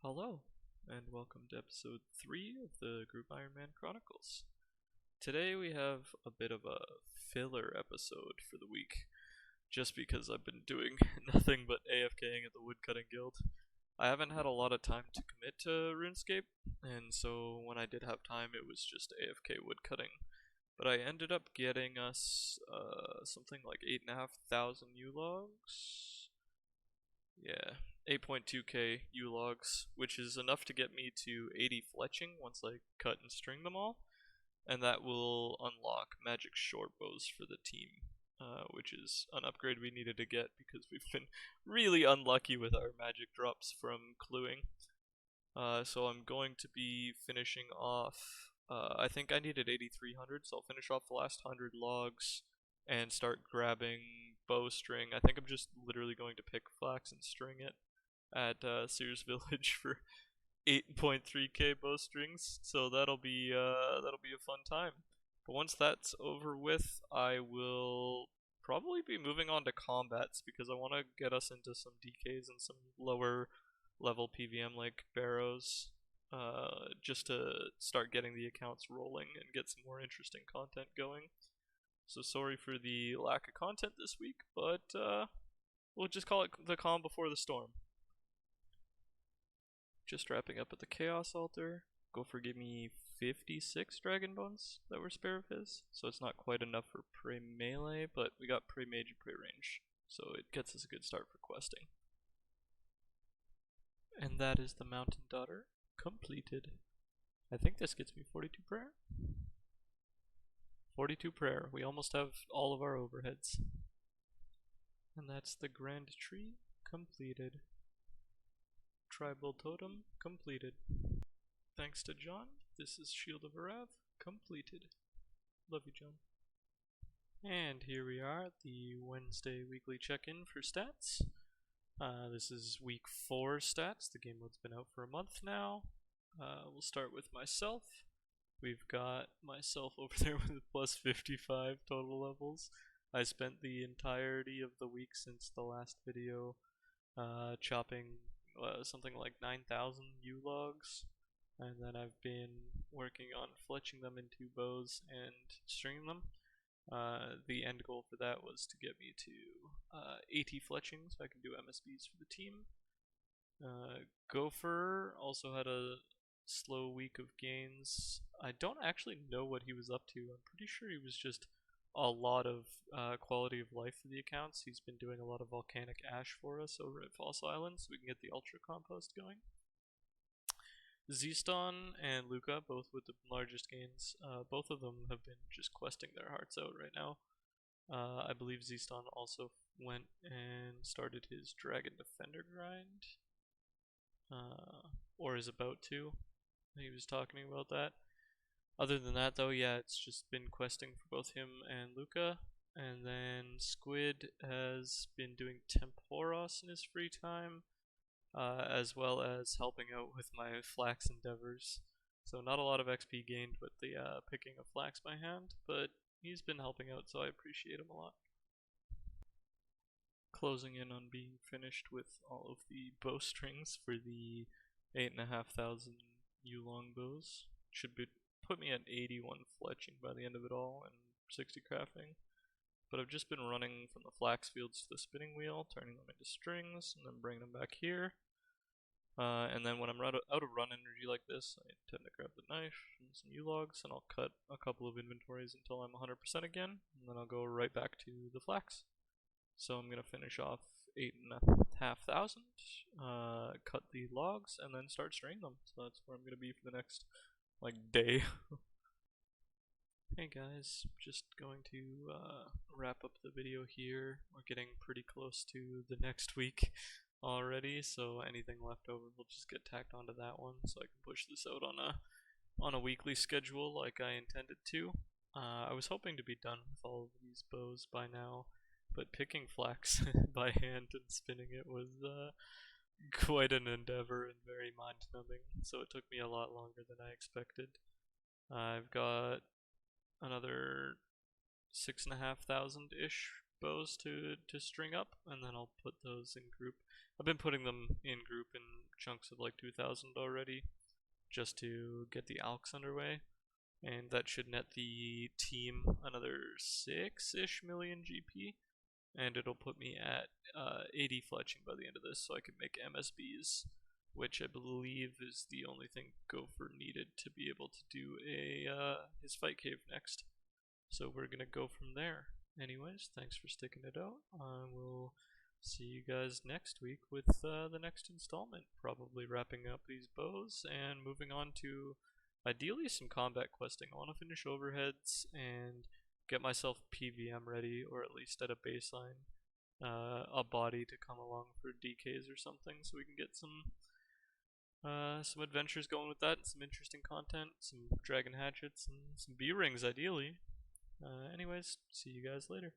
Hello, and welcome to episode 3 of the Group Ironman Chronicles. Today we have a bit of a filler episode for the week, just because I've been doing nothing but AFKing at the Woodcutting Guild. I haven't had a lot of time to commit to RuneScape, and so when I did have time it was just AFK woodcutting. But I ended up getting us something like 8,500 U-logs. Yeah, 8.2k U-logs, which is enough to get me to 80 fletching once I cut and string them all, and that will unlock Magic Shortbows for the team, which is an upgrade we needed to get because we've been really unlucky with our magic drops from cluing. So I'm going to be finishing off, I think I needed 8,300, so I'll finish off the last 100 logs and start grabbing bowstring. I think I'm just literally going to pick Flax and string it at Sears Village for 8.3k bowstrings, so that'll be a fun time. But once that's over with, I will probably be moving on to combats because I want to get us into some DKs and some lower level PVM like barrows, just to start getting the accounts rolling and get some more interesting content going. So sorry for the lack of content this week, but we'll just call it the calm before the storm. Just wrapping up at the Chaos Altar. Gopher gave me 56 Dragon Bones that were spare of his, so it's not quite enough for Prey Melee, but we got Prey Mage and Prey Range, so it gets us a good start for questing. And that is the Mountain Daughter completed. I think this gets me 42 prayer. 42 prayer. We almost have all of our overheads. And that's the Grand Tree completed. Tribal Totem completed. Thanks to John, this is Shield of Arav completed. Love you, John. And here we are at the Wednesday weekly check-in for stats. This is week 4 stats. The game mode's been out for a month now. We'll start with myself. We've got myself over there with plus 55 total levels. I spent the entirety of the week since the last video chopping something like 9,000 U-logs, and then I've been working on fletching them into bows and stringing them. The end goal for that was to get me to 80 fletching so I can do MSBs for the team. Gopher also had a slow week of gains. I don't actually know what he was up to. I'm pretty sure he was just a lot of quality of life for the accounts. He's been doing a lot of volcanic ash for us over at Fossil Island so we can get the ultra compost going. Zston and Luca, both with the largest gains, both of them have been just questing their hearts out right now. I believe Zston also went and started his Dragon Defender grind, or is about to. He was talking about that. Other than that though, yeah, it's just been questing for both him and Luca. And then Squid has been doing Temporos in his free time, as well as helping out with my Flax endeavours. So not a lot of XP gained with the picking of Flax by hand, but he's been helping out, so I appreciate him a lot. Closing in on being finished with all of the bowstrings for the 8,500 U-long bows. Should be put me at 81 fletching by the end of it all and 60 crafting. But I've just been running from the flax fields to the spinning wheel, turning them into strings, and then bringing them back here. And then when I'm out of run energy like this, I tend to grab the knife and some U-logs, and I'll cut a couple of inventories until I'm 100% again, and then I'll go right back to the flax. So I'm going to finish off 8,500, cut the logs, and then start stringing them. So that's where I'm going to be for the next day. Hey guys, just going to wrap up the video here. We're getting pretty close to the next week already, so anything left over will just get tacked onto that one, so I can push this out on a weekly schedule like I intended to. I was hoping to be done with all of these bows by now, but picking Flax by hand and spinning it was quite an endeavor and very mind-numbing, so it took me a lot longer than I expected. I've got another 6,500-ish bows to string up, and then I'll put those in group. I've been putting them in group and chunks of like 2,000 already, just to get the alks underway, and that should net the team another 6-ish million GP, and it'll put me at 80 fletching by the end of this, so I can make MSBs, which I believe is the only thing Gopher needed to be able to do his fight cave next. So we're gonna go from there. Anyways, thanks for sticking it out. I will see you guys next week with the next installment, probably wrapping up these bows and moving on to ideally some combat questing. I want to finish overheads and get myself PVM ready, or at least at a baseline, a body to come along for DKs or something, so we can get some adventures going with that, and some interesting content, some dragon hatchets, and some B-rings ideally. Anyways, see you guys later.